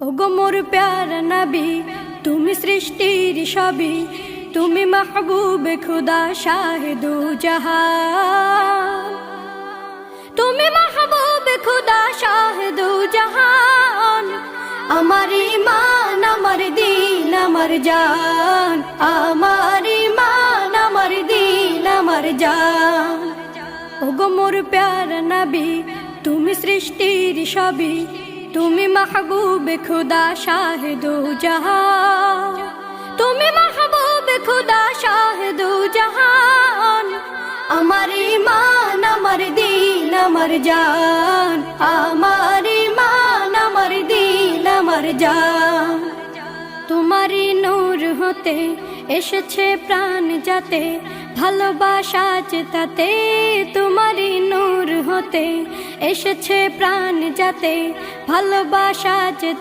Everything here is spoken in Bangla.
ওগো মোর প্যারা নবী, তুমি সৃষ্টির সবই, তুমি মাহবুবে খুদা শাহে দু জাহান, তুমি মাহবুবে খুদা শাহে দু জাহান। আমার ঈমান, আমার দিন, আমার জান, আমার ঈমান, আমার দিন, আমার জান। ওগো মোর প্যারা নবী, তুমি সৃষ্টির সবই, তুমি মাহবুবে খুদা শাহে দু জাহান, তুমি মাহবুবে খুদা শাহে দু জাহান। আমার ঈমান, আমার দিন, আমার জান, আমার ঈমান, আমার দিন, আমার জান। তোমারই নূর হতে এসেছে প্রাণ যাতে, ভালোবাসা চেতাতে। তোমারই নূর হতে এসেছে প্রাণ যাতে, ভালোবাসা চেতাতে।